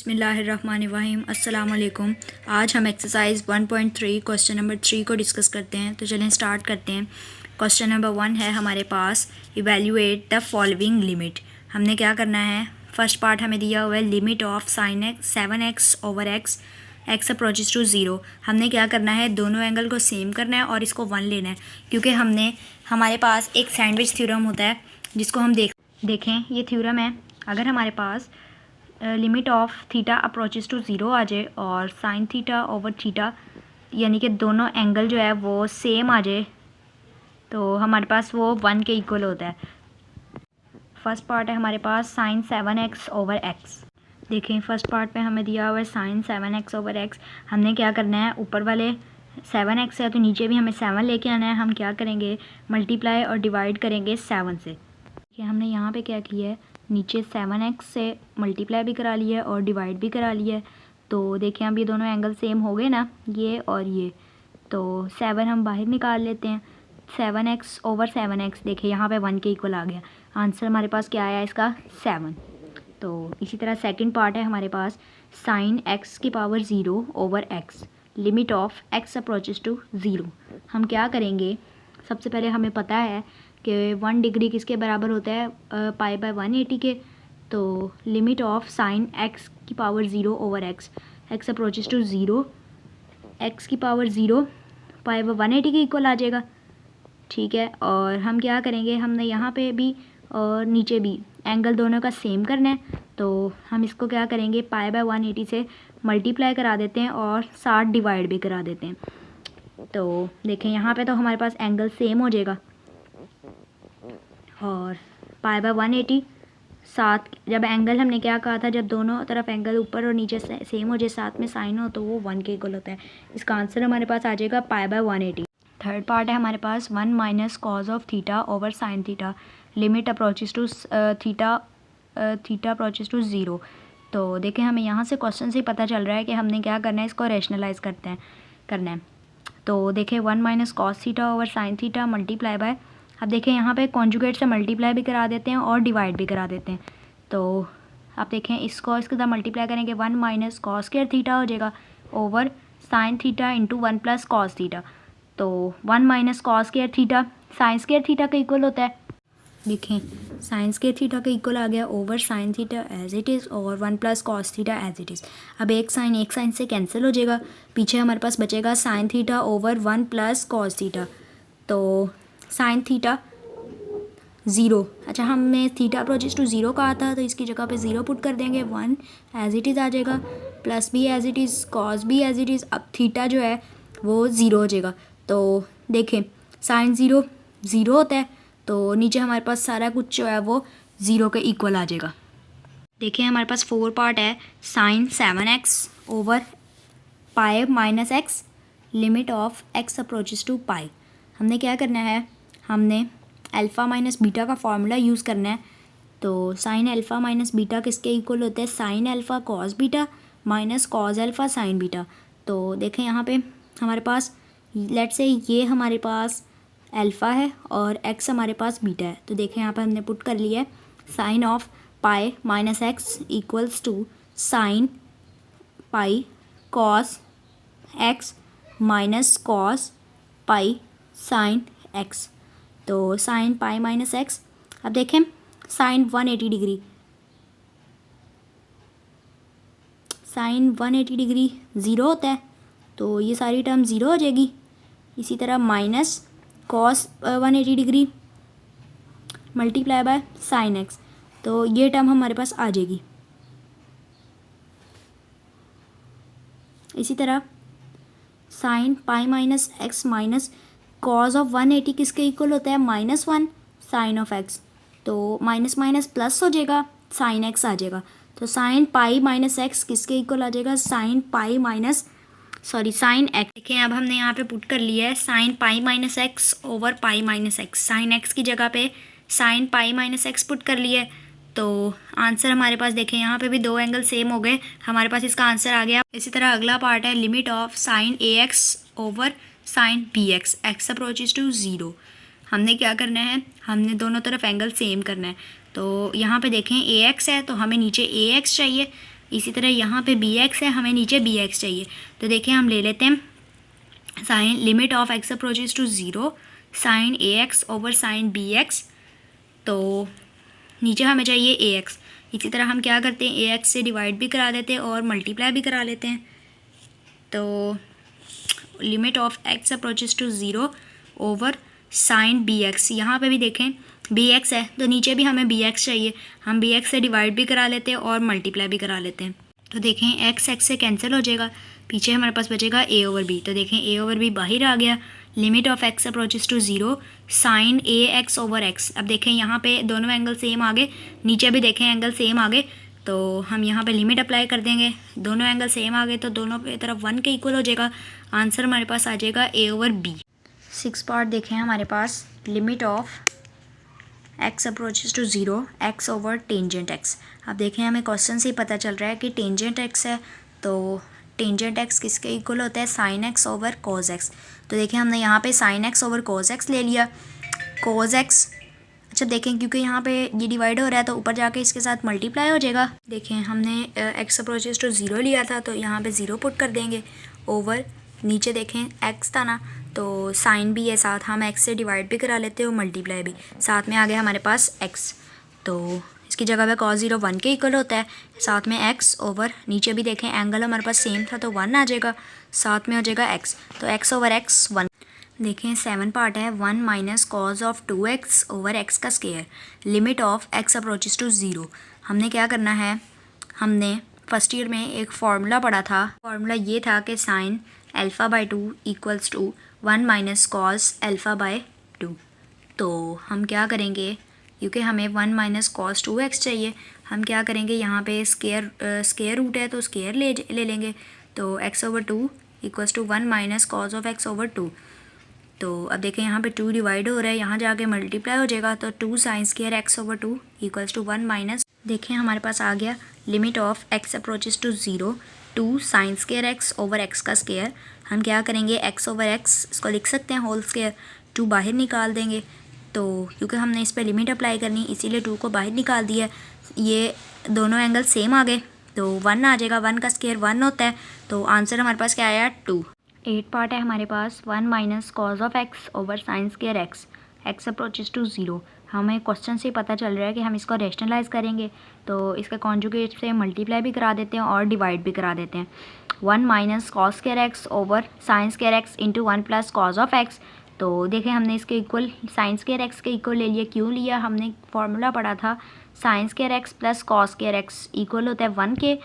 बिस्मिल्लाहिर्रहमानिर्रहीम अस्सलाम वालेकुम। आज हम एक्सरसाइज 1.3 क्वेश्चन नंबर 3 को डिस्कस करते हैं। तो चलें स्टार्ट करते हैं। क्वेश्चन नंबर 1 है हमारे पास, इवैल्यूएट द फॉलोइंग लिमिट। हमने क्या करना है, फर्स्ट पार्ट हमें दिया हुआ है limit of sine x 7x over x approaches to 0। हमने क्या करना है, दोनों एंगल को सेम करना है और इसको 1 लेना है, क्योंकि हमारे पास एक सैंडविच थ्योरम होता है जिसको हम देखें। ये थ्योरम है, अगर हमारे पास limit of theta approaches to 0 आ जाए और साइन थीटा ओवर थीटा यानी कि दोनों एंगल जो है वो सेम आ जाए, तो हमारे पास वो 1 के इक्वल होता है। फर्स्ट पार्ट है हमारे पास साइन 7x ओवर एक्स। देखें फर्स्ट पार्ट में हमें दिया हुआ है साइन 7x ओवर एक्स। हमने क्या करना है, ऊपर वाले 7x है तो नीचे भी हमें 7 लेके आना है। हम क्या करेंगे, मल्टीप्लाई और डिवाइड करेंगे 7 से। कि हमने यहाँ पे क्या किया है, नीचे 7x से मल्टीप्लाई भी करा लिया है और डिवाइड भी करा लिया है। तो देखें अब ये दोनों एंगल सेम हो गए ना, ये और ये, तो 7 हम बाहर निकाल लेते हैं। 7x ओवर 7x, देखें यहाँ पे 1 के इक्वल आ गया। आंसर हमारे पास क्या आया इसका, 7। तो इसी तरह सेकंड पार्ट है हमारे पास, साइन x की power 0 over x, limit of x approaches to 0। हम क्या करेंगे, सबसे पहले हमें पता है कि 1 डिग्री किसके बराबर होता है, पाई बाय 180 के। तो लिमिट ऑफ साइन x की power 0 over x approaches to 0, x की पावर 0 पाई बाय 180 के इक्वल आ जाएगा। ठीक है, और हम क्या करेंगे, हमने यहाँ पे भी और नीचे भी एंगल दोनों का सेम करना है, तो हम इसको क्या करेंगे, पाई बाय 180 से मल्टीप्लाई करा देते हैं और 60 डिवाइड भी करा देते हैं। तो देखें यहाँ पे तो हमारे पास एंगल सेम हो जाएगा, और पाई बाय 180 साथ, जब एंगल हमने क्या कहा था, जब दोनों तरफ एंगल ऊपर और नीचे सेम हो जाए, साथ में साइन हो, तो वो 1 के इक्वल होता है। इसका आंसर हमारे पास आ जाएगा पाई बाय 180। थर्ड पार्ट है हमारे पास, 1 minus cos of theta over sine theta, limit approaches to theta approaches to 0। तो देखें हमें यहाँ से क्वेश्चन से ही पता चल रहा है कि हमने क्या करना है, इसको रैशनलाइज करना है। तो देखें 1 minus cos theta over sine theta multiply by, अब देखें यहाँ पे कॉन्जुगेट से मल्टीप्लाई भी करा देते हैं और डिवाइड भी करा देते हैं। तो आप देखें इसको इसके साथ मल्टीप्लाई करेंगे, 1 माइनस कॉस स्क्वायर थीटा हो जाएगा over sine theta into 1 plus cos theta. तो 1 minus cos square theta sine square theta का इक्वल होता है। देखें साइन स्क्वायर थीटा का इक्वल आ गया over sine theta as it is और 1 plus cos theta as it is. अब एक साइन से कैंसिल हो जाएगा, पीछे हमारे पास बचेगा sign theta over 1 plus cos theta. तो साइन थीटा 0, अच्छा हमने थीटा अप्रोचेस टू 0 कहा था, तो इसकी जगह पे 0 पुट कर देंगे, 1 एज इट इज़ आ जाएगा, प्लस भी एज इट इज़, कॉस भी एज इट इज़। अब थीटा जो है वो 0 हो जाएगा। तो देखें साइन 0 0 होता है, तो नीचे हमारे पास सारा कुछ जो है वो 0 के इक्वल आ जाएगा। देखिए हमारे पास 4 पार्ट है, sine 7x over pi minus x, limit of x approaches to pi. हमने क्या करना है, हमने अल्फ़ा माइनस बीटा का फार्मूला यूज़ करना है। तो साइन अल्फ़ा माइनस बीटा किसके इक्वल होता है, sine alpha cos beta minus cos alpha sine beta. तो देखें यहाँ पे हमारे पास, लेट्स से ये हमारे पास अल्फ़ा है और x हमारे पास बीटा है। तो देखें यहाँ पर हमने पुट कर लिया है, sine of pi minus x equals to sine pi cos x minus cos pi sine x. तो साइन पाई माइनस एक्स, अब देखें साइन 180 डिग्री, साइन 180 डिग्री 0 होता है, तो ये सारी टर्म 0 हो जाएगी। इसी तरह minus cos 180 degree multiply by sine x, तो ये टर्म हमारे पास आ जाएगी। इसी तरह sign pi minus x minus cos of 180 किसके इक्वल होता है, -1 साइन ऑफ एक्स। तो माइनस माइनस प्लस हो जाएगा, साइन एक्स आ जाएगा। तो साइन पाई माइनस एक्स किसके इक्वल आ जाएगा, साइन एक्स। देखें अब हमने यहाँ पे पुट कर लिया है sign pi minus x over pi minus x, sine x की जगह पे sign pi minus x put कर लिया है। तो आंसर हमारे पास देखें यहाँ पे भी दो एंगल सेम हो गए, हमारे पास इसका आंसर आ गया। इसी तरह अगला पार्ट है, limit of sine a x over sine b x, x approaches to 0। हमने क्या करना है, हमने दोनों तरफ एंगल सेम करना है। तो यहाँ पे देखें ए एक्स है, तो हमें नीचे ए एक्स चाहिए, इसी तरह यहाँ पे बी एक्स है, हमें नीचे बी एक्स चाहिए। तो देखिए हम ले लेते हैं sine limit of x approaches to zero sine a x over sine b x. तो नीचे हमें चाहिए ए एक्स। इसी तरह हम क्या करते हैं, ए एक्स से डिवाइड भी करा देते हैं और मल्टीप्लाई भी करा लेते हैं। तो limit of x approaches to zero over sine b x, यहाँ पर भी देखें बी एक्स है तो नीचे भी हमें बी एक्स चाहिए, हम बी एक्स से डिवाइड भी करा लेते हैं और मल्टीप्लाई भी करा लेते हैं। तो देखें एक्स एक्स से कैंसिल हो जाएगा, पीछे हमारे पास बचेगा ए ओवर बी। तो देखें ए ओवर बी बाहर आ गया। Limit of x approaches to zero sine a x over x. अब देखें यहाँ पे दोनों एंगल सेम आ गए, नीचे भी देखें एंगल सेम आ गए। तो हम यहाँ पे लिमिट अप्लाई कर देंगे, दोनों एंगल सेम आ गए तो दोनों पे तरफ 1 के इक्वल हो जाएगा। आंसर हमारे पास आ जाएगा ए ओवर बी। 6 पार्ट देखें हमारे पास, limit of x approaches to zero x over tangent x. अब देखें हमें क्वेश्चन से ही पता चल रहा है कि टेंजेंट एक्स है, तो टेंजेंट एक्स किसके इक्वल होता है, sine x over cos x. तो देखें हमने यहाँ पे sine x over cos x ले लिया, कोस एक्स। अच्छा देखें क्योंकि यहाँ पे ये डिवाइड हो रहा है तो ऊपर जाके इसके साथ मल्टीप्लाई हो जाएगा। देखें हमने एक्स अप्रोचेज टू ज़ीरो लिया था तो यहाँ पे ज़ीरो पुट कर देंगे, ओवर नीचे देखें एक्स था ना तो साइन भी है साथ, हम एक्स से डिवाइड भी करा लेते हैं और मल्टीप्लाई भी, साथ में आ गया हमारे पास एक्स। तो इसकी जगह पे कॉस ज़ीरो 1 के इक्वल होता है, साथ में एक्स ओवर नीचे भी देखें एंगल हमारे पास सेम था तो 1 आ जाएगा, साथ में हो जाएगा एक्स। तो एक्स ओवर एक्स 1। देखें 7 पार्ट है, 1 minus cos of 2x over x का square. Limit of x approaches to zero. हमने क्या करना है, हमने फर्स्ट ईयर में एक फार्मूला पढ़ा था, फार्मूला ये था कि sine alpha by 2 equals to 1 minus cos alpha by 2। तो हम क्या करेंगे, क्योंकि हमें 1 माइनस कॉस 2x चाहिए, हम क्या करेंगे यहाँ पे स्केयर रूट है तो स्केयर ले लेंगे। तो x over 2 equals to 1 minus cos of x over 2। तो अब देखें यहाँ पे 2 डिवाइड हो रहा है, यहाँ जाके मल्टीप्लाई हो जाएगा तो 2 sine square x over 2 equals to 1 minus. देखें हमारे पास आ गया limit of x approaches to zero 2 sine square x over x का स्केयर। हम क्या करेंगे, x ओवर x इसको लिख सकते हैं होल स्केयर, 2 बाहर निकाल देंगे। तो क्योंकि हमने इस पर लिमिट अप्लाई करनी इसीलिए 2 को बाहर निकाल दिया, ये दोनों एंगल सेम आ गए तो 1 आ जाएगा, 1 का स्केयर 1 होता है। तो आंसर हमारे पास क्या आया, 2। 8 पार्ट है हमारे पास, 1 minus cos of x over sine square x, x approaches to zero. हमें क्वेश्चन से पता चल रहा है कि हम इसको रेशनलाइज करेंगे तो इसका कॉन्जुगेट से मल्टीप्लाई भी करा देते हैं और डिवाइड भी करा देते हैं। 1 minus cos square x over sine square x into 1 plus cos of x. तो देखें हमने इसके इक्वल साइन स्केयर एक्स के इक्वल ले लिया, क्यों लिया, हमने फार्मूला पढ़ा था sign square x plus cos square x equal होता है 1 के।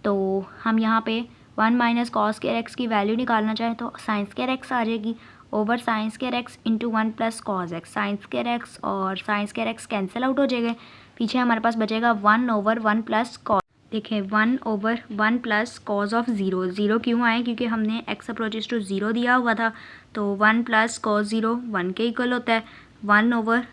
तो हम यहाँ पे 1 माइनस कॉस स्केयर एक्स की वैल्यू निकालना चाहें तो साइन स्केयर एक्स आ जाएगी over sine square x into 1 plus cos x. Sine square x और sine square x cancel out हो जाएगा, पीछे हमारे पास बचेगा 1 ओवर 1 प्लस कॉस। देखें 1 over 1 plus cos of zero, zero क्यों आए, क्योंकि हमने एक्स अप्रोचेज टू ज़ीरो दिया हुआ था तो 1 प्लस कॉस ज़ीरो 1 के इक्वल होता है, 1 ओवर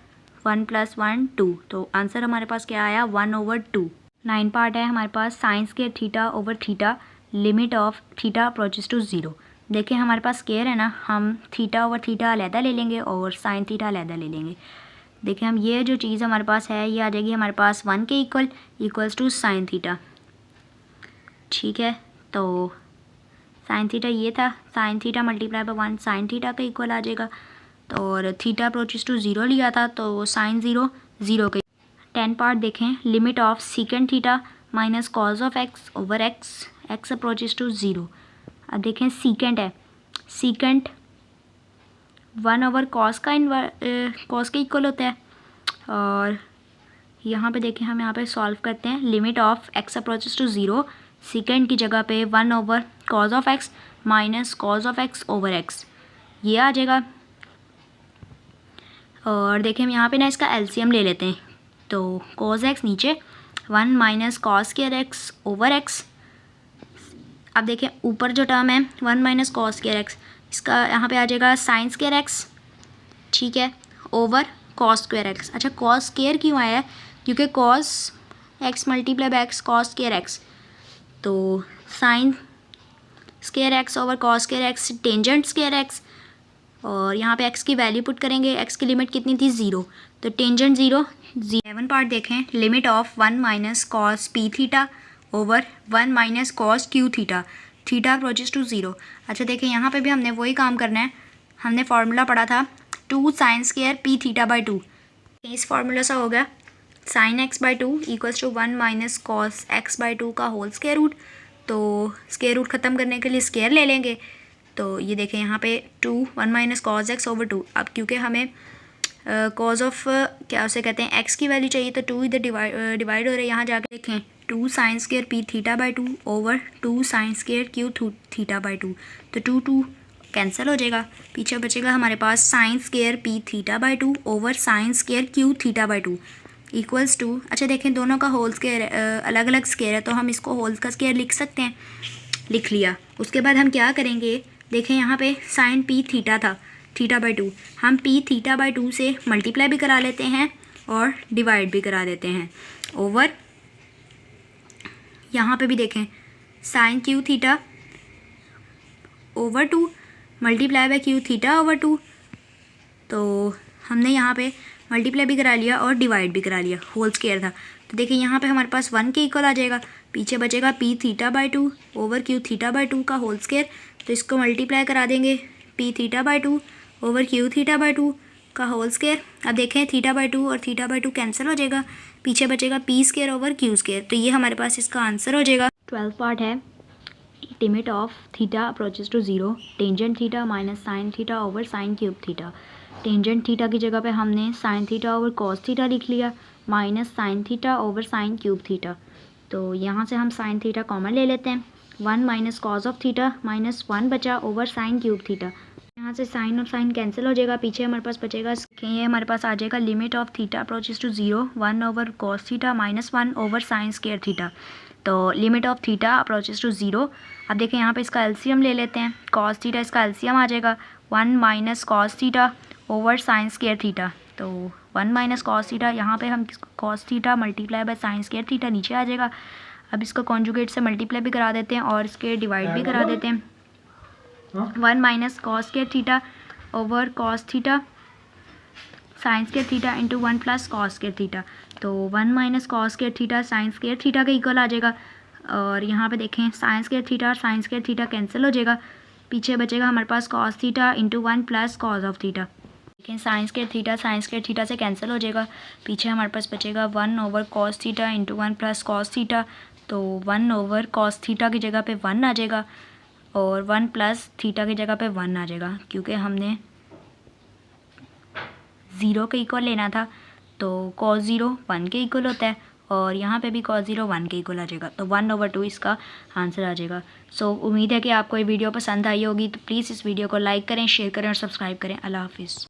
1 प्लस 1 2। तो आंसर हमारे पास क्या आया, 1 ओवर 2। 9 पार्ट है हमारे पास, sine square theta over theta, limit of theta approaches to zero. देखें हमारे पास स्केयर है ना, हम थीटा ओवर थीटा अलहदा ले लेंगे और साइन थीटा अलहदा ले लेंगे। देखें हम ये जो चीज़ हमारे पास है ये आ जाएगी हमारे पास 1 के इक्वल्स टू साइन थीटा, ठीक है। तो साइन थीटा ये था, sine theta multiply by 1 sine theta का इक्वल आ जाएगा। तो और थीटा अप्रोचेज टू ज़ीरो लिया था तो साइन ज़ीरो ज़ीरो के। 10 पार्ट देखें, limit of secant theta minus cos of x over x, x approaches to zero. अब देखें सीकेंट है, सीकेंट 1 ओवर कॉस का कॉस के इक्वल होता है। और यहाँ पे देखें हम यहाँ पे सॉल्व करते हैं, limit of x approaches to zero, secant की जगह पे 1 over cos of x minus cos of x over x, ये आ जाएगा। और देखें हम यहाँ पे ना इसका एलसीएम ले लेते हैं, तो कॉस एक्स नीचे 1 minus cos square x over x. अब देखें ऊपर जो टर्म है 1 माइनस कॉस स्क्वायर एक्स, इसका यहाँ पे आ जाएगा साइन स्क्वायर एक्स, ठीक है, ओवर कॉस स्क्वायर एक्स। अच्छा कॉस स्क्वायर क्यों आया है, क्योंकि cos x multiply by x cos square x, तो sine square x over cos square x tangent square x. और यहाँ पे एक्स की वैल्यू पुट करेंगे, एक्स की लिमिट कितनी थी 0, तो टेंजेंट 0। 7 पार्ट देखें, limit of 1 minus cos P theta over 1 minus cos Q theta, theta approaches to 0। अच्छा देखिए यहाँ पे भी हमने वही काम करना है, हमने फार्मूला पढ़ा था 2 sine square P theta by 2। इस फार्मूला से हो गया sine x by 2 equals to 1 minus cos x by 2 का होल स्क्वायर रूट। तो स्क्वायर रूट ख़त्म करने के लिए स्क्वायर ले लेंगे। तो ये देखें यहाँ पे 1 माइनस कॉस एक्स ओवर 2। अब क्योंकि हमें कॉज ऑफ क्या उसे कहते हैं एक्स की वैल्यू चाहिए, तो 2 इधर डिवाइड हो रहे हैं। यहाँ जाके देखें 2 sine square P theta by 2 over 2 sine square Q theta by 2। तो 2 कैंसिल हो जाएगा, पीछे बचेगा हमारे पास sine square P theta by 2 over sine square Q theta by 2 equals to, अच्छा देखें दोनों का होल स्क्वायर अलग अलग स्क्वायर है, तो हम इसको होल का स्क्वायर लिख सकते हैं, लिख लिया। उसके बाद हम क्या करेंगे, देखें यहाँ पे साइन पी थीटा था थीटा बाई 2, हम पी थीटा बाई 2 से मल्टीप्लाई भी करा लेते हैं और डिवाइड भी करा देते हैं ओवर, यहाँ पे भी देखें sine q theta over 2 multiply by q theta over 2। तो हमने यहाँ पे मल्टीप्लाई भी करा लिया और डिवाइड भी करा लिया, होल स्क्वायर था। तो देखिए यहाँ पे हमारे पास 1 के इक्वल आ जाएगा, पीछे बचेगा P theta by 2 over Q theta by 2 का होल स्क्वायर। तो इसको मल्टीप्लाई करा देंगे P theta by 2 over Q theta by 2 का होल स्क्वायर। अब देखें थीटा बाई 2 और थीटा बाई 2 कैंसिल हो जाएगा, पीछे बचेगा P square over Q square. तो ये हमारे पास इसका आंसर हो जाएगा। 12 पार्ट है limit of theta approaches to 0, tangent theta minus sine theta over sine cube theta. Tangent theta की जगह पे हमने sine theta over cos theta लिख लिया minus sine theta over sine cube theta. तो यहाँ से हम साइन थीटा कॉमन ले लेते हैं, 1 minus cos of theta minus 1 बचा ओवर साइन क्यूब थीटा। यहाँ से साइन और साइन कैंसिल हो जाएगा, पीछे हमारे पास बचेगा, ये हमारे पास आ जाएगा limit of theta approaches to 0, 1 over cos theta minus 1 over sine square theta. तो limit of theta approaches to 0। अब देखें यहाँ पे इसका एलसीएम ले लेते हैं, कॉस थीटा इसका एलसीएम आ जाएगा 1 minus cos theta over sine square theta. तो 1 माइनस कॉस थीटा, यहाँ पे हम cos theta multiply by sine square theta नीचे आ जाएगा। अब इसको कॉन्जुगेट से मल्टीप्लाई भी करा देते हैं और इसके डिवाइड भी करा देते हैं, 1 minus cos square theta over cos theta sine square theta into 1 plus cos square theta. तो 1 minus cos square theta sine square theta के इक्वल आ जाएगा। और यहाँ पे देखें साइन स्क्वायर थीटा और साइन स्क्वायर थीटा कैंसिल हो जाएगा, पीछे बचेगा हमारे पास cos theta into 1 plus cos of theta. देखें साइन स्क्वायर थीटा से कैंसिल हो जाएगा, पीछे हमारे पास बचेगा 1 over cos theta into 1 plus cos theta. तो 1 ओवर कॉस थीटा की जगह पे 1 आ जाएगा और 1 प्लस थीटा की जगह पे 1 आ जाएगा, क्योंकि हमने 0 के इक्वल लेना था। तो cos 0 1 के इक्वल होता है और यहाँ पे भी cos 0 1 के इक्वल आ जाएगा, तो 1/2 इसका आंसर आ जाएगा। सो उम्मीद है कि आपको ये वीडियो पसंद आई होगी, तो प्लीज़ इस वीडियो को लाइक करें, शेयर करें और सब्सक्राइब करें। अल्लाह हाफिज़।